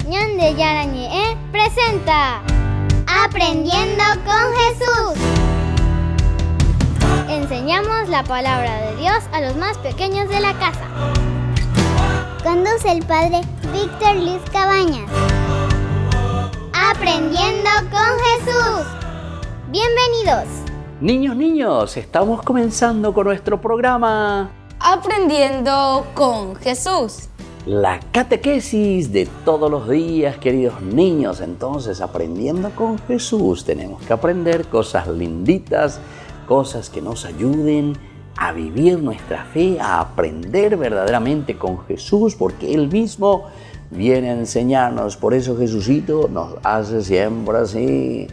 Ñande Yarañe presenta Aprendiendo con Jesús. Enseñamos la palabra de Dios a los más pequeños de la casa. Conduce el padre Víctor Luis Cabañas. Aprendiendo con Jesús. Bienvenidos. Niños, estamos comenzando con nuestro programa Aprendiendo con Jesús. La catequesis de todos los días, queridos niños. Entonces, aprendiendo con Jesús, tenemos que aprender cosas linditas, cosas que nos ayuden a vivir nuestra fe, a aprender verdaderamente con Jesús, porque Él mismo viene a enseñarnos. Por eso Jesucito nos hace siempre así.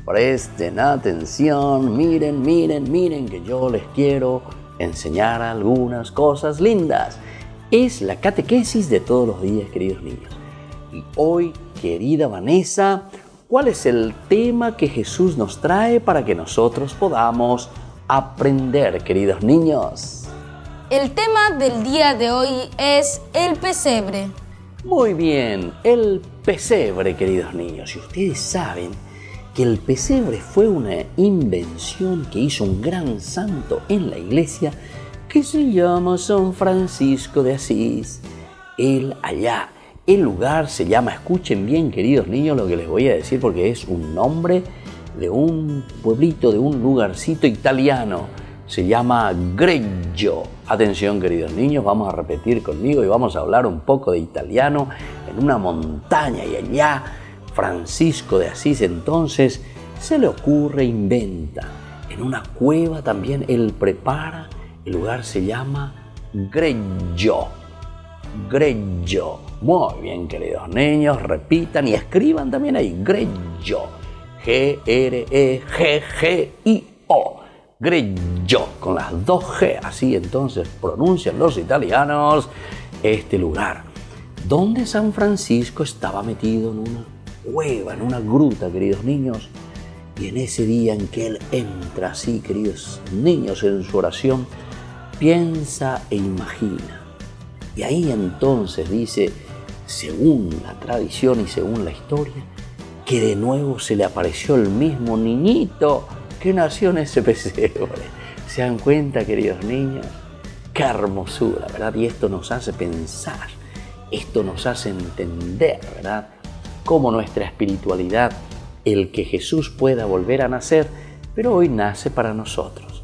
Presten atención, miren, que yo les quiero enseñar algunas cosas lindas. Es la catequesis de todos los días, queridos niños. Y hoy, querida Vanessa, ¿cuál es el tema que Jesús nos trae para que nosotros podamos aprender, queridos niños? El tema del día de hoy es el pesebre. Muy bien, el pesebre, queridos niños. Y ustedes saben que el pesebre fue una invención que hizo un gran santo en la iglesia que se llama San Francisco de Asís. El lugar se llama, escuchen bien, queridos niños, lo que les voy a decir, porque es un nombre de un pueblito, de un lugarcito italiano. Se llama Greggio. Atención, queridos niños, vamos a repetir conmigo y vamos a hablar un poco de italiano en una montaña. Y allá Francisco de Asís entonces se le ocurre, inventa. En una cueva también él prepara. El lugar se llama Greggio. Greggio. Muy bien, queridos niños, repitan y escriban también ahí. Greggio. G-R-E-G-G-I-O. Greggio. Con las dos G. Así entonces pronuncian los italianos este lugar. Donde San Francisco estaba metido en una cueva, en una gruta, queridos niños. Y en ese día en que él entra así, queridos niños, en su oración, piensa e imagina. Y ahí entonces dice, según la tradición y según la historia, que de nuevo se le apareció el mismo niñito que nació en ese pesebre. ¿Se dan cuenta, queridos niños? ¡Qué hermosura!, ¿verdad? Y esto nos hace pensar, esto nos hace entender, ¿verdad?, cómo nuestra espiritualidad, el que Jesús pueda volver a nacer, pero hoy nace para nosotros.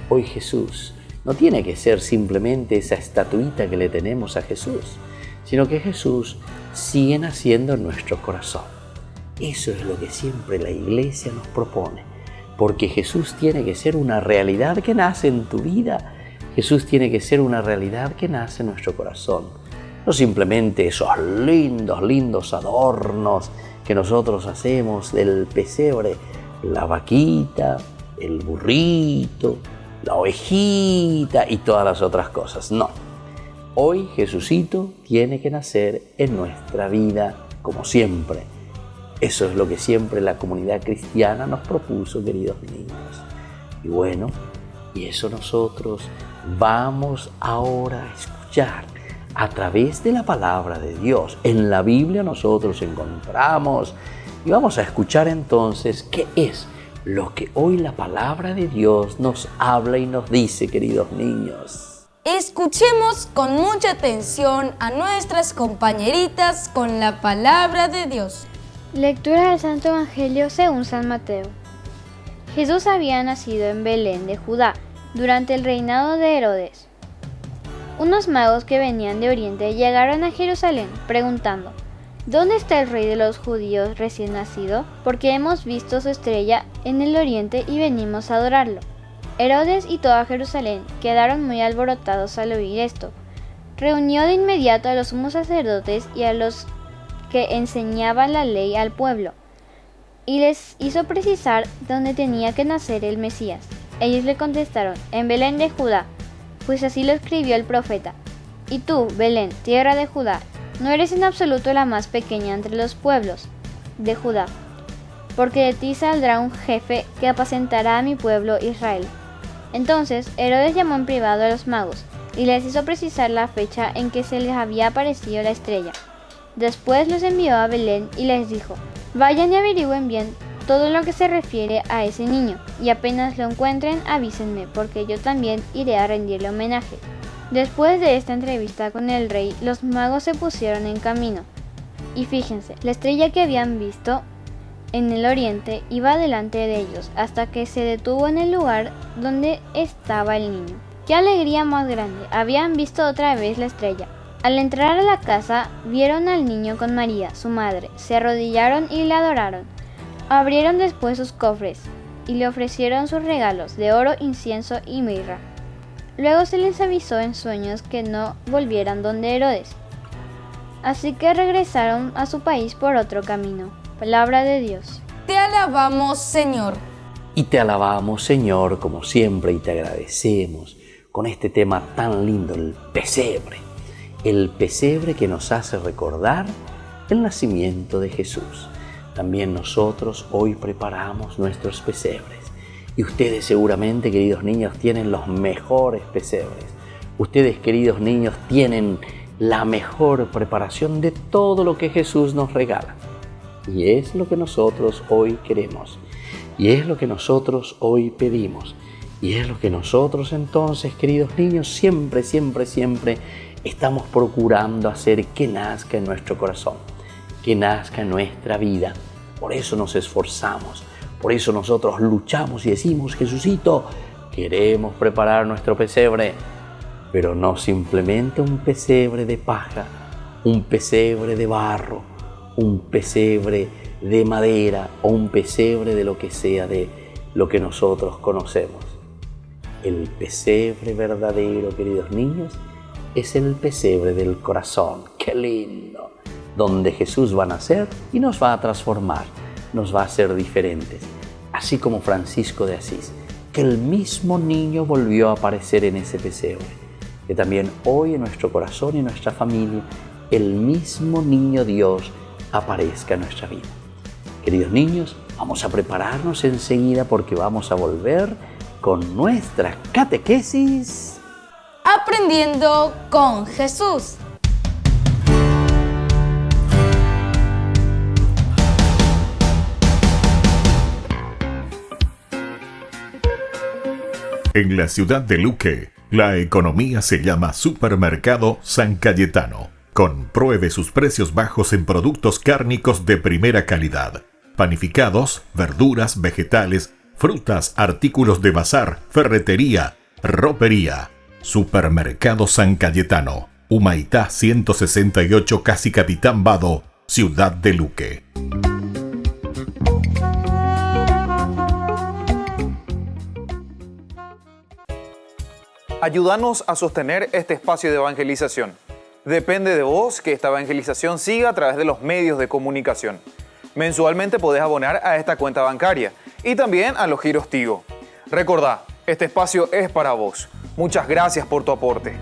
Hoy Jesús no tiene que ser simplemente esa estatuita que le tenemos a Jesús, sino que Jesús sigue naciendo en nuestro corazón. Eso es lo que siempre la Iglesia nos propone, porque Jesús tiene que ser una realidad que nace en tu vida. Jesús tiene que ser una realidad que nace en nuestro corazón. No simplemente esos lindos adornos que nosotros hacemos del pesebre, la vaquita, el burrito, la ovejita y todas las otras cosas. No. Hoy Jesucito tiene que nacer en nuestra vida como siempre. Eso es lo que siempre la comunidad cristiana nos propuso, queridos niños. Y bueno, y eso nosotros vamos ahora a escuchar a través de la palabra de Dios. En la Biblia nosotros encontramos y vamos a escuchar entonces qué es lo que hoy la palabra de Dios nos habla y nos dice, queridos niños. Escuchemos con mucha atención a nuestras compañeritas con la palabra de Dios. Lectura del Santo Evangelio según San Mateo. Jesús había nacido en Belén de Judá durante el reinado de Herodes. Unos magos que venían de Oriente llegaron a Jerusalén preguntando: ¿Dónde está el rey de los judíos recién nacido? Porque hemos visto su estrella en el oriente y venimos a adorarlo. Herodes y toda Jerusalén quedaron muy alborotados al oír esto. Reunió de inmediato a los sumos sacerdotes y a los que enseñaban la ley al pueblo, y les hizo precisar dónde tenía que nacer el Mesías. Ellos le contestaron: en Belén de Judá, pues así lo escribió el profeta. Y tú, Belén, tierra de Judá, no eres en absoluto la más pequeña entre los pueblos de Judá, porque de ti saldrá un jefe que apacentará a mi pueblo Israel. Entonces Herodes llamó en privado a los magos y les hizo precisar la fecha en que se les había aparecido la estrella. Después los envió a Belén y les dijo: vayan y averigüen bien todo lo que se refiere a ese niño, y apenas lo encuentren avísenme, porque yo también iré a rendirle homenaje. Después de esta entrevista con el rey, los magos se pusieron en camino. Y fíjense, la estrella que habían visto en el oriente iba delante de ellos, hasta que se detuvo en el lugar donde estaba el niño. ¡Qué alegría más grande! Habían visto otra vez la estrella. Al entrar a la casa, vieron al niño con María, su madre, se arrodillaron y le adoraron. Abrieron después sus cofres y le ofrecieron sus regalos de oro, incienso y mirra. Luego se les avisó en sueños que no volvieran donde Herodes. Así que regresaron a su país por otro camino. Palabra de Dios. Te alabamos, Señor. Y te alabamos, Señor, como siempre, y te agradecemos con este tema tan lindo, el pesebre. El pesebre que nos hace recordar el nacimiento de Jesús. También nosotros hoy preparamos nuestros pesebres. Y ustedes seguramente, queridos niños, tienen los mejores pesebres. Ustedes, queridos niños, tienen la mejor preparación de todo lo que Jesús nos regala. Y es lo que nosotros hoy queremos. Y es lo que nosotros hoy pedimos. Y es lo que nosotros entonces, queridos niños, siempre estamos procurando hacer que nazca en nuestro corazón, que nazca en nuestra vida. Por eso nos esforzamos, por eso nosotros luchamos y decimos: Jesucito, queremos preparar nuestro pesebre, pero no simplemente un pesebre de paja, un pesebre de barro, un pesebre de madera o un pesebre de lo que sea, de lo que nosotros conocemos. El pesebre verdadero, queridos niños, es el pesebre del corazón. ¡Qué lindo! Donde Jesús va a nacer y nos va a transformar, nos va a hacer diferentes. Así como Francisco de Asís, que el mismo niño volvió a aparecer en ese pesebre. Que también hoy en nuestro corazón y en nuestra familia, el mismo niño Dios aparezca en nuestra vida. Queridos niños, vamos a prepararnos enseguida porque vamos a volver con nuestra catequesis. Aprendiendo con Jesús. En la ciudad de Luque, la economía se llama Supermercado San Cayetano. Compruebe sus precios bajos en productos cárnicos de primera calidad. Panificados, verduras, vegetales, frutas, artículos de bazar, ferretería, ropería. Supermercado San Cayetano, Humaitá 168, Casi Capitán Vado, ciudad de Luque. Ayúdanos a sostener este espacio de evangelización. Depende de vos que esta evangelización siga a través de los medios de comunicación. Mensualmente podés abonar a esta cuenta bancaria y también a los giros Tigo. Recordá, este espacio es para vos. Muchas gracias por tu aporte.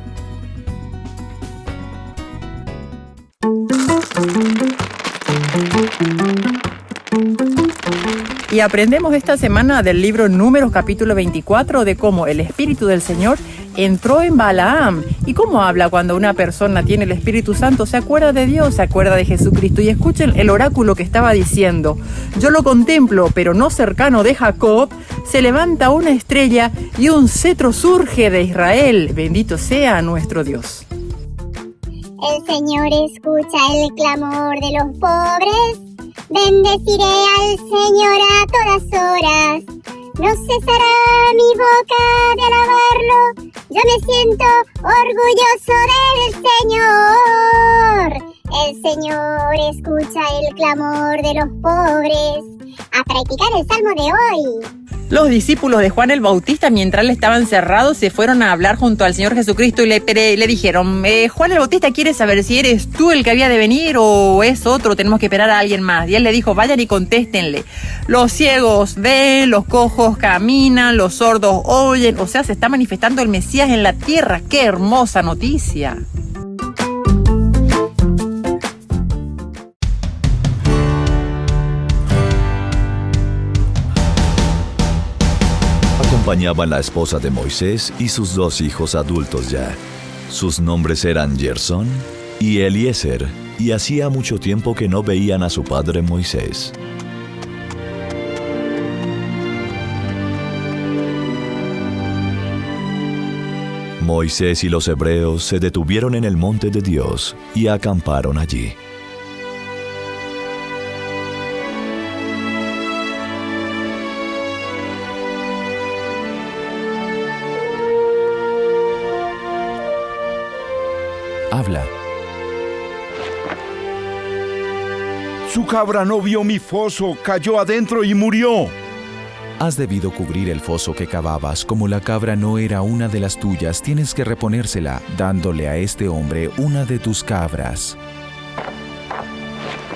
Y aprendemos esta semana del libro Números capítulo 24 de cómo el Espíritu del Señor entró en Balaam y cómo habla cuando una persona tiene el Espíritu Santo, se acuerda de Dios, se acuerda de Jesucristo. Y escuchen el oráculo que estaba diciendo: yo lo contemplo, pero no cercano de Jacob, se levanta una estrella y un cetro surge de Israel. Bendito sea nuestro Dios. El Señor escucha el clamor de los pobres. Bendeciré al Señor a todas horas. No cesará mi boca de alabarlo. Yo me siento orgulloso del Señor. El Señor escucha el clamor de los pobres. A practicar el salmo de hoy. Los discípulos de Juan el Bautista, mientras él estaba encerrado, se fueron a hablar junto al Señor Jesucristo y le dijeron: Juan el Bautista quiere saber si eres tú el que había de venir o es otro, tenemos que esperar a alguien más. Y él le dijo: vayan y contéstenle. Los ciegos ven, los cojos caminan, los sordos oyen. O sea, se está manifestando el Mesías en la tierra. ¡Qué hermosa noticia! Acompañaban la esposa de Moisés y sus 2 hijos adultos ya. Sus nombres eran Gersón y Eliezer, y hacía mucho tiempo que no veían a su padre Moisés. Moisés y los hebreos se detuvieron en el monte de Dios y acamparon allí. Habla. Su cabra no vio mi foso, cayó adentro y murió. Has debido cubrir el foso que cavabas. Como la cabra no era una de las tuyas, tienes que reponérsela, dándole a este hombre una de tus cabras.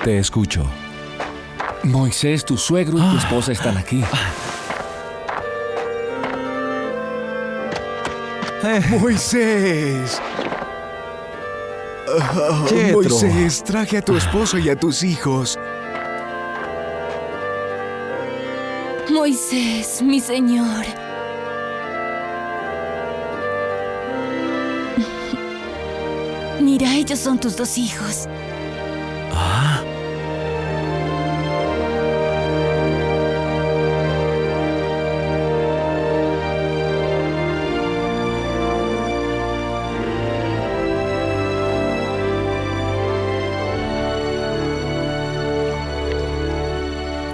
Te escucho. Moisés, tu suegro y tu esposa están aquí. Moisés. Jethro. Moisés, traje a tu esposo y a tus hijos. Moisés, mi señor. Mira, ellos son tus 2 hijos.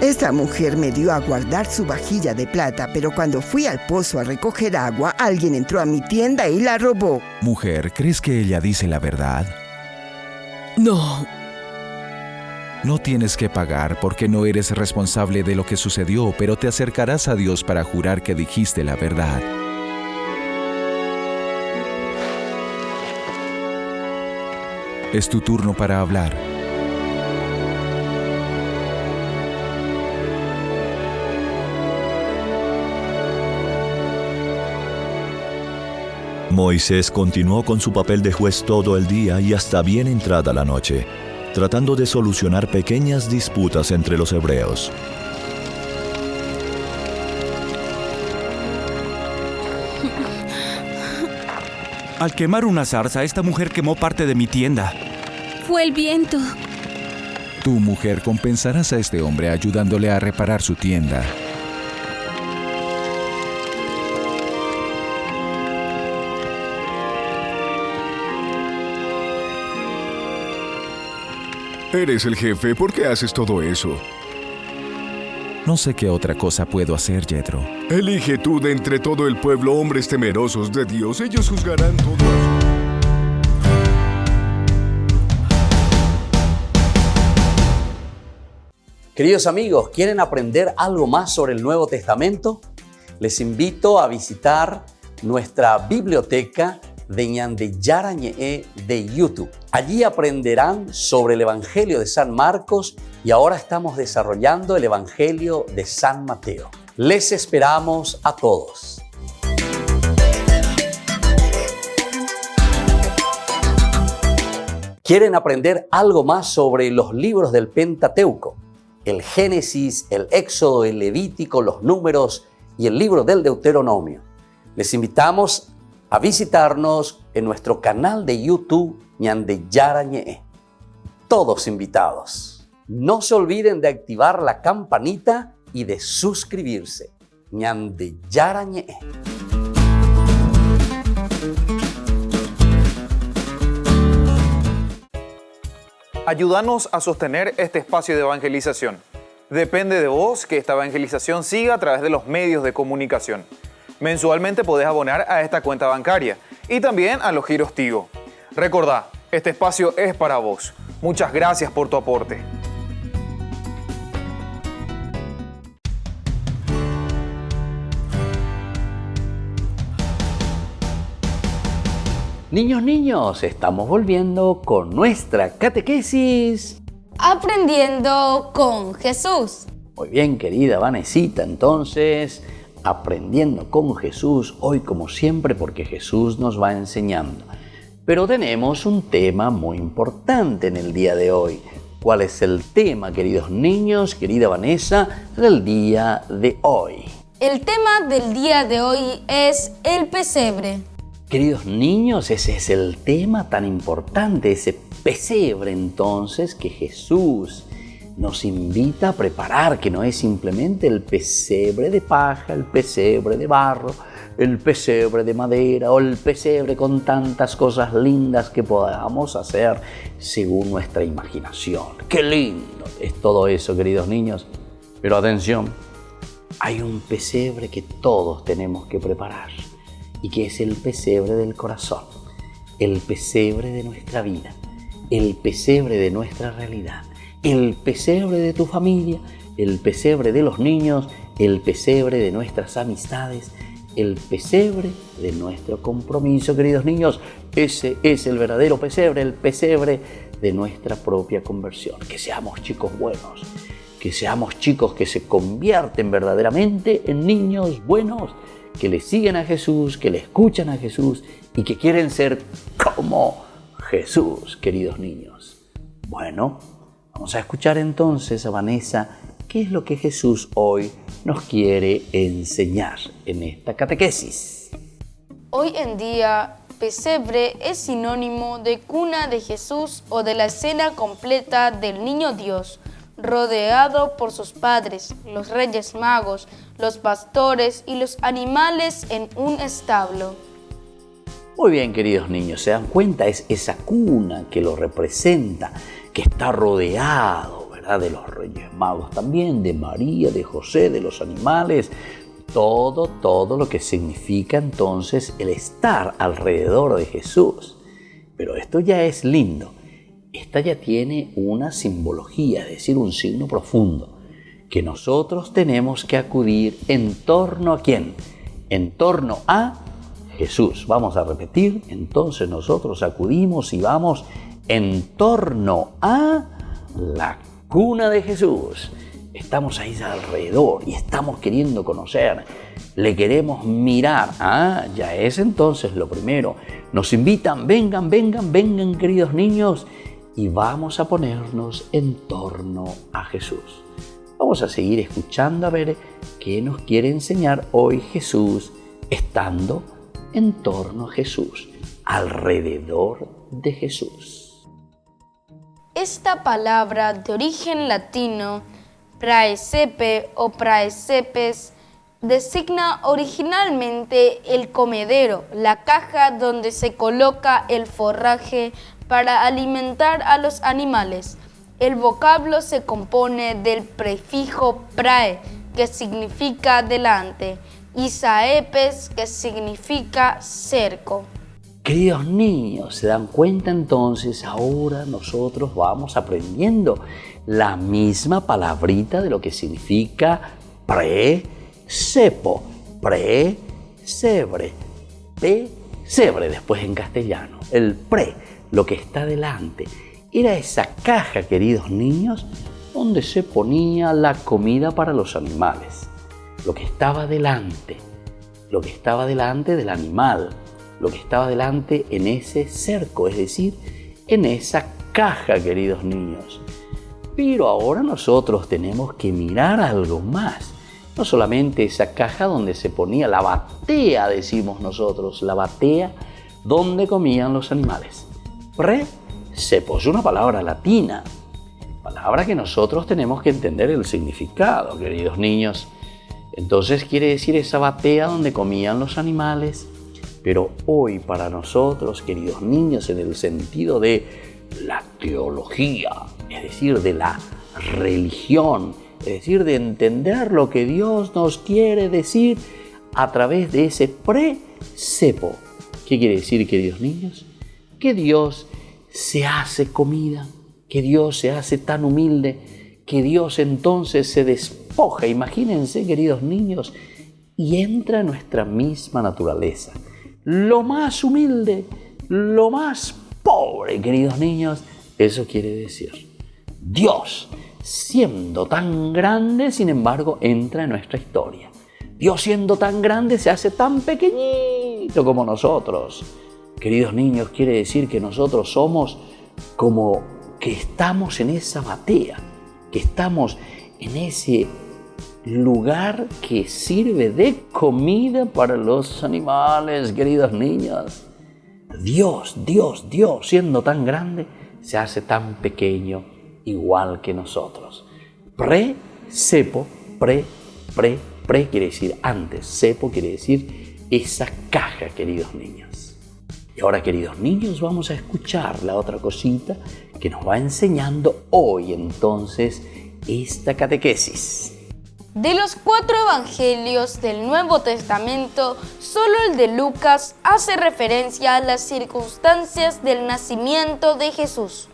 Esta mujer me dio a guardar su vajilla de plata, pero cuando fui al pozo a recoger agua, alguien entró a mi tienda y la robó. Mujer, ¿crees que ella dice la verdad? No. No tienes que pagar porque no eres responsable de lo que sucedió, pero te acercarás a Dios para jurar que dijiste la verdad. Es tu turno para hablar. Moisés continuó con su papel de juez todo el día y hasta bien entrada la noche, tratando de solucionar pequeñas disputas entre los hebreos. Al quemar una zarza, esta mujer quemó parte de mi tienda. Fue el viento. Tu mujer compensarás a este hombre ayudándole a reparar su tienda. Eres el jefe, ¿por qué haces todo eso? No sé qué otra cosa puedo hacer, Jethro. Elige tú de entre todo el pueblo hombres temerosos de Dios. Ellos juzgarán todo. Queridos amigos, ¿quieren aprender algo más sobre el Nuevo Testamento? Les invito a visitar nuestra biblioteca de Ñande Yarañe de YouTube. Allí aprenderán sobre el Evangelio de San Marcos y ahora estamos desarrollando el Evangelio de San Mateo. Les esperamos a todos. ¿Quieren aprender algo más sobre los libros del Pentateuco? El Génesis, el Éxodo, el Levítico, los Números y el libro del Deuteronomio. Les invitamos a visitarnos en nuestro canal de YouTube Ñande Yarañe. Todos invitados. No se olviden de activar la campanita y de suscribirse. Ñande Yarañe. Ayúdanos a sostener este espacio de evangelización. Depende de vos que esta evangelización siga a través de los medios de comunicación. Mensualmente podés abonar a esta cuenta bancaria y también a los giros Tigo. Recordá, este espacio es para vos. Muchas gracias por tu aporte. Niños, estamos volviendo con nuestra catequesis. Aprendiendo con Jesús. Muy bien, querida Vanesita, entonces, aprendiendo con Jesús, hoy como siempre, porque Jesús nos va enseñando. Pero tenemos un tema muy importante en el día de hoy. ¿Cuál es el tema, queridos niños, querida Vanessa, del día de hoy? El tema del día de hoy es el pesebre. Queridos niños, ese es el tema tan importante, ese pesebre entonces que Jesús nos invita a preparar, que no es simplemente el pesebre de paja, el pesebre de barro, el pesebre de madera o el pesebre con tantas cosas lindas que podamos hacer según nuestra imaginación. ¡Qué lindo es todo eso, queridos niños! Pero atención, hay un pesebre que todos tenemos que preparar y que es el pesebre del corazón, el pesebre de nuestra vida, el pesebre de nuestra realidad, el pesebre de tu familia, el pesebre de los niños, el pesebre de nuestras amistades, el pesebre de nuestro compromiso, queridos niños. Ese es el verdadero pesebre, el pesebre de nuestra propia conversión. Que seamos chicos buenos, que seamos chicos que se convierten verdaderamente en niños buenos, que le siguen a Jesús, que le escuchan a Jesús y que quieren ser como Jesús, queridos niños. Bueno, vamos a escuchar entonces a Vanessa qué es lo que Jesús hoy nos quiere enseñar en esta catequesis. Hoy en día, pesebre es sinónimo de cuna de Jesús o de la escena completa del niño Dios, rodeado por sus padres, los reyes magos, los pastores y los animales en un establo. Muy bien, queridos niños, ¿se dan cuenta? Es esa cuna que lo representa, que está rodeado, ¿verdad?, de los reyes magos también, de María, de José, de los animales, todo lo que significa entonces el estar alrededor de Jesús. Pero esto ya es lindo. Esta ya tiene una simbología, es decir, un signo profundo, que nosotros tenemos que acudir en torno a ¿quién? En torno a Jesús. Vamos a repetir, entonces nosotros acudimos y vamos en torno a la cuna de Jesús. Estamos ahí alrededor y estamos queriendo conocer, le queremos mirar. Ya es entonces lo primero. Nos invitan, vengan queridos niños, y vamos a ponernos en torno a Jesús. Vamos a seguir escuchando a ver qué nos quiere enseñar hoy Jesús, estando en torno a Jesús, alrededor de Jesús. Esta palabra de origen latino, praesepe o praesepes, designa originalmente el comedero, la caja donde se coloca el forraje para alimentar a los animales. El vocablo se compone del prefijo prae, que significa delante, y saepes, que significa cerco. Queridos niños, ¿se dan cuenta entonces? Ahora nosotros vamos aprendiendo la misma palabrita de lo que significa presepo, presebre, pesebre después en castellano. El pre, lo que está delante, era esa caja, queridos niños, donde se ponía la comida para los animales. Lo que estaba delante del animal, lo que estaba delante en ese cerco, es decir, en esa caja, queridos niños. Pero ahora nosotros tenemos que mirar algo más. No solamente esa caja donde se ponía la batea, decimos nosotros, la batea donde comían los animales. Presepo es una palabra latina, palabra que nosotros tenemos que entender el significado, queridos niños. Entonces quiere decir esa batea donde comían los animales. Pero hoy para nosotros, queridos niños, en el sentido de la teología, es decir, de la religión, es decir, de entender lo que Dios nos quiere decir a través de ese presepo. ¿Qué quiere decir, queridos niños? Que Dios se hace comida, que Dios se hace tan humilde, que Dios entonces se despoja, imagínense, queridos niños, y entra en nuestra misma naturaleza. Lo más humilde, lo más pobre, queridos niños, eso quiere decir Dios, siendo tan grande, sin embargo, entra en nuestra historia. Dios, siendo tan grande, se hace tan pequeñito como nosotros. Queridos niños, quiere decir que nosotros somos como que estamos en esa batea, que estamos en ese lugar que sirve de comida para los animales, queridos niños. Dios, siendo tan grande, se hace tan pequeño igual que nosotros. Pre-cepo, pre quiere decir antes, cepo quiere decir esa caja, queridos niños. Y ahora, queridos niños, vamos a escuchar la otra cosita que nos va enseñando hoy entonces esta catequesis. De los 4 evangelios del Nuevo Testamento, solo el de Lucas hace referencia a las circunstancias del nacimiento de Jesús.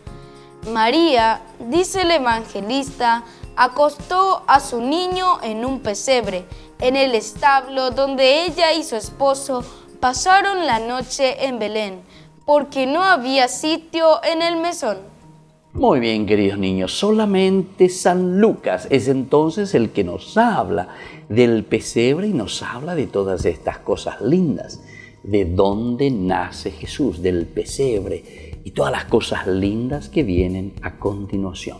María, dice el evangelista, acostó a su niño en un pesebre, en el establo donde ella y su esposo pasaron la noche en Belén, porque no había sitio en el mesón. Muy bien, queridos niños, solamente San Lucas es entonces el que nos habla del pesebre y nos habla de todas estas cosas lindas, de dónde nace Jesús, del pesebre y todas las cosas lindas que vienen a continuación.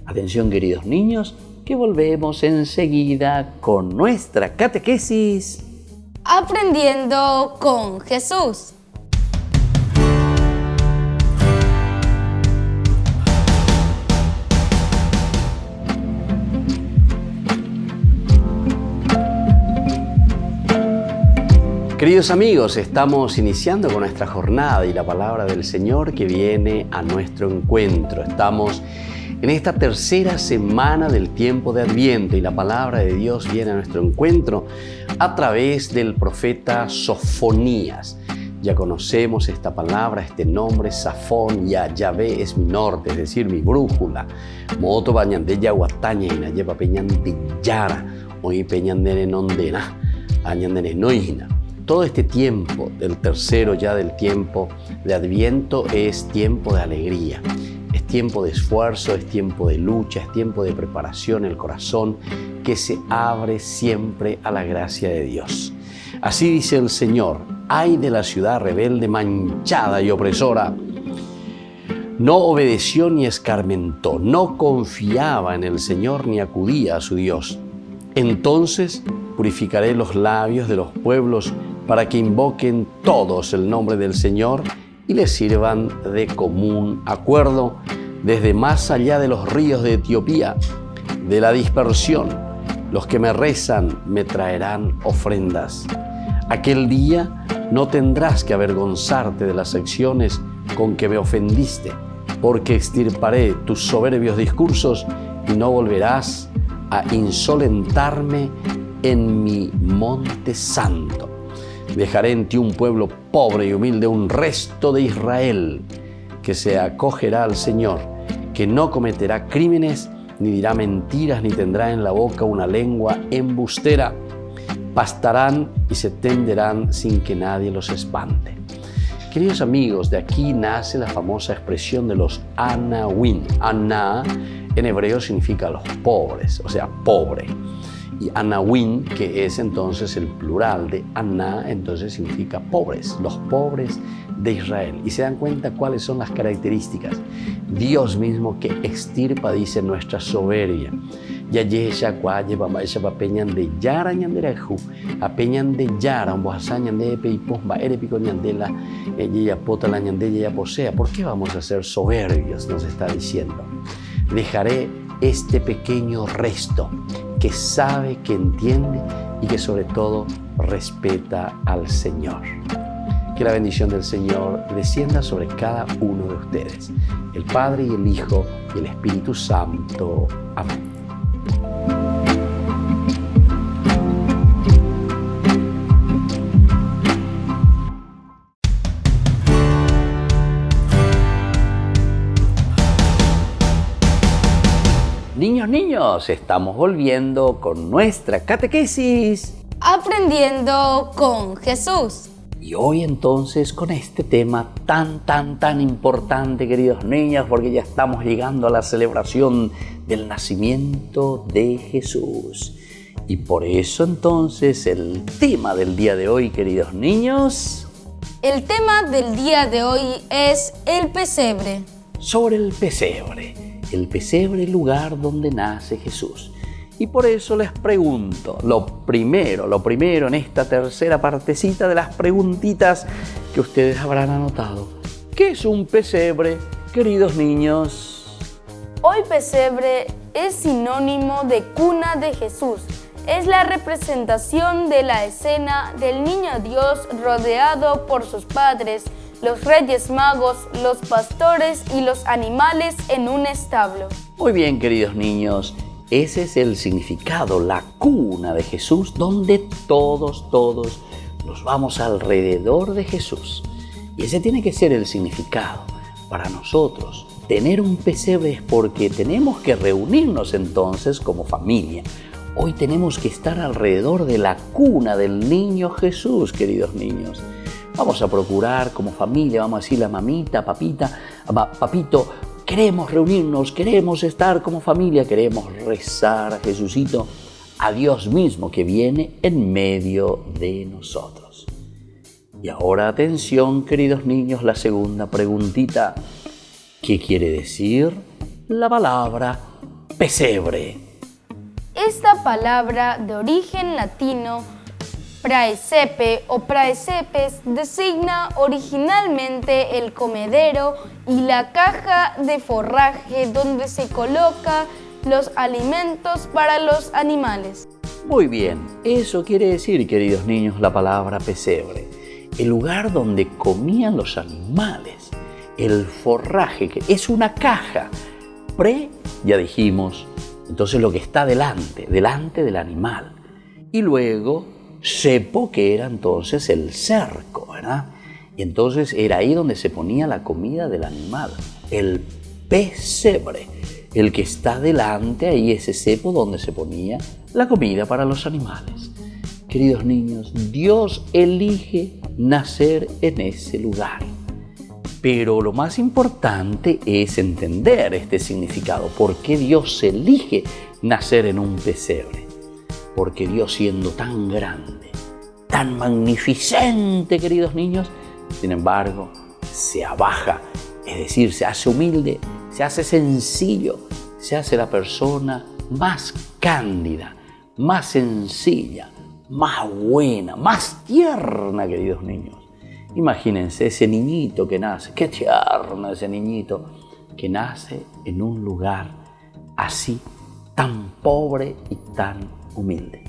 Atención, queridos niños, que volvemos enseguida con nuestra catequesis. Aprendiendo con Jesús. Queridos amigos, estamos iniciando con nuestra jornada y la palabra del Señor que viene a nuestro encuentro. Estamos en esta tercera semana del tiempo de Adviento y la palabra de Dios viene a nuestro encuentro a través del profeta Sofonías. Ya conocemos esta palabra, este nombre, Safón, Yahvé es mi norte, es decir, mi brújula. Moto bañande yaguataña y nayepa peñande yara, hoy peñandere nondena, añandere noijina. Todo este tiempo del tercero ya del tiempo de Adviento es tiempo de alegría, es tiempo de esfuerzo, es tiempo de lucha, es tiempo de preparación, el corazón que se abre siempre a la gracia de Dios. Así dice el Señor: ay de la ciudad rebelde, manchada y opresora. No obedeció ni escarmentó, no confiaba en el Señor ni acudía a su Dios. Entonces purificaré los labios de los pueblos para que invoquen todos el nombre del Señor y le sirvan de común acuerdo desde más allá de los ríos de Etiopía, de la dispersión. Los que me rezan me traerán ofrendas. Aquel día no tendrás que avergonzarte de las acciones con que me ofendiste, porque extirparé tus soberbios discursos y no volverás a insolentarme en mi monte santo. Dejaré en ti un pueblo pobre y humilde, un resto de Israel, que se acogerá al Señor, que no cometerá crímenes, ni dirá mentiras, ni tendrá en la boca una lengua embustera. Pastarán y se tenderán sin que nadie los espante. Queridos amigos, de aquí nace la famosa expresión de los Anawim. Ana en hebreo significa los pobres, o sea, pobre. Y Anawim, que es entonces el plural de Aná, entonces significa pobres, los pobres de Israel. Y se dan cuenta cuáles son las características. Dios mismo que extirpa, dice, nuestra soberbia. Yayesha cuaye bamaesha papeñan de yara ñandereju, apeñan de yara, un boasañan de peipos, ba erepico ñandela, ella pota la ñandella ya posea. ¿Por qué vamos a ser soberbios? Nos está diciendo. Dejaré este pequeño resto que sabe, que entiende y que sobre todo respeta al Señor. Que la bendición del Señor descienda sobre cada uno de ustedes, el Padre y el Hijo y el Espíritu Santo. Amén. Niños, estamos volviendo con nuestra catequesis. Aprendiendo con Jesús. Y hoy entonces con este tema tan importante, queridos niños, porque ya estamos llegando a la celebración del nacimiento de Jesús. Y por eso entonces el tema del día de hoy, queridos niños. El tema del día de hoy es el pesebre. Sobre el pesebre. El pesebre, el lugar donde nace Jesús. Y por eso les pregunto, lo primero en esta tercera partecita de las preguntitas que ustedes habrán anotado. ¿Qué es un pesebre? queridos niños. Hoy pesebre es sinónimo de cuna de Jesús. Es la representación de la escena del niño Dios rodeado por sus padres, los reyes magos, los pastores y los animales en un establo. Muy bien, queridos niños, ese es el significado, la cuna de Jesús, donde todos nos vamos alrededor de Jesús. Y ese tiene que ser el significado para nosotros. Tener un pesebre es porque tenemos que reunirnos entonces como familia. Hoy tenemos que estar alrededor de la cuna del niño Jesús, queridos niños. Vamos a procurar como familia, vamos a decirle a mamita, papito, queremos reunirnos, queremos estar como familia, queremos rezar a Jesucito, a Dios mismo que viene en medio de nosotros. Y ahora atención, queridos niños, la segunda preguntita. ¿Qué quiere decir la palabra pesebre? Esta palabra de origen latino, praesepe o praesepes, designa originalmente el comedero y la caja de forraje donde se coloca los alimentos para los animales. Muy bien, eso quiere decir, queridos niños, la palabra pesebre. El lugar donde comían los animales, el forraje, que es una caja. Ya dijimos, entonces lo que está delante del animal. Y luego, cepo, que era entonces el cerco, ¿verdad? Y entonces era ahí donde se ponía la comida del animal. El pesebre, el que está delante, ahí ese cepo donde se ponía la comida para los animales. Queridos niños, Dios elige nacer en ese lugar. Pero lo más importante es entender este significado. ¿Por qué Dios elige nacer en un pesebre? Porque Dios, siendo tan grande, tan magnificente, queridos niños, sin embargo, se abaja, es decir, se hace humilde, se hace sencillo, se hace la persona más cándida, más sencilla, más buena, más tierna, queridos niños. Imagínense ese niñito que nace, qué tierno ese niñito que nace en un lugar así, tan pobre y tan humilde.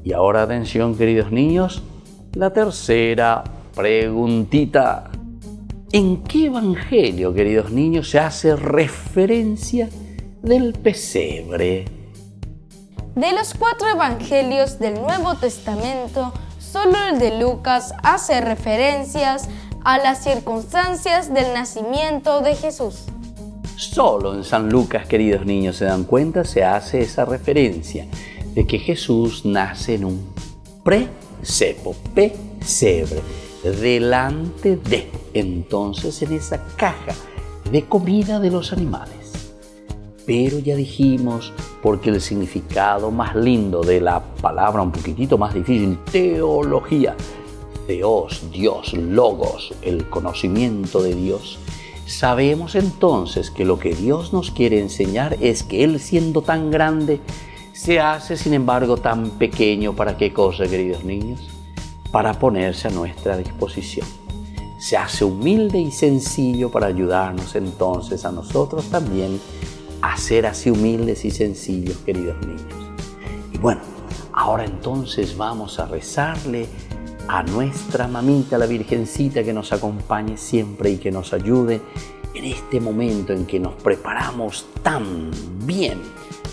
Y ahora atención, queridos niños, la tercera preguntita. ¿En qué evangelio, queridos niños, se hace referencia del pesebre? De los 4 evangelios del Nuevo Testamento, solo el de Lucas hace referencias a las circunstancias del nacimiento de Jesús. Solo en San Lucas, queridos niños, se dan cuenta, se hace esa referencia de que Jesús nace en un presepo, pesebre, delante de, entonces en esa caja de comida de los animales. Pero ya dijimos, porque el significado más lindo de la palabra, un poquitito más difícil, teología, Theos, Dios, Logos, el conocimiento de Dios, sabemos entonces que lo que Dios nos quiere enseñar es que Él, siendo tan grande, se hace sin embargo tan pequeño. ¿Para qué cosa, queridos niños? Para ponerse a nuestra disposición. Se hace humilde y sencillo para ayudarnos entonces a nosotros también a ser así humildes y sencillos, queridos niños. Y bueno, ahora entonces vamos a rezarle a nuestra mamita, la Virgencita, que nos acompañe siempre y que nos ayude en este momento en que nos preparamos tan bien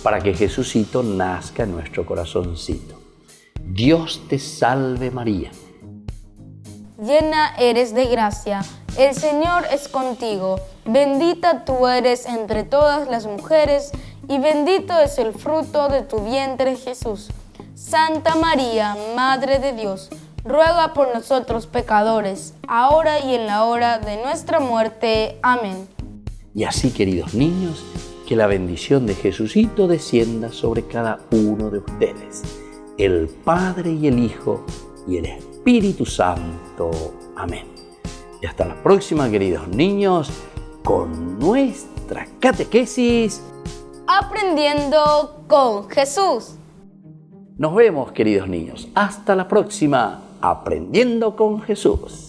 para que Jesucito nazca en nuestro corazoncito. Dios te salve María. Llena eres de gracia, el Señor es contigo. Bendita tú eres entre todas las mujeres y bendito es el fruto de tu vientre, Jesús. Santa María, Madre de Dios, ruega por nosotros pecadores, ahora y en la hora de nuestra muerte. Amén. Y así, queridos niños, que la bendición de Jesucito descienda sobre cada uno de ustedes, el Padre y el Hijo y el Espíritu Santo. Amén. Y hasta la próxima, queridos niños, con nuestra catequesis Aprendiendo con Jesús. Nos vemos, queridos niños. Hasta la próxima, Aprendiendo con Jesús.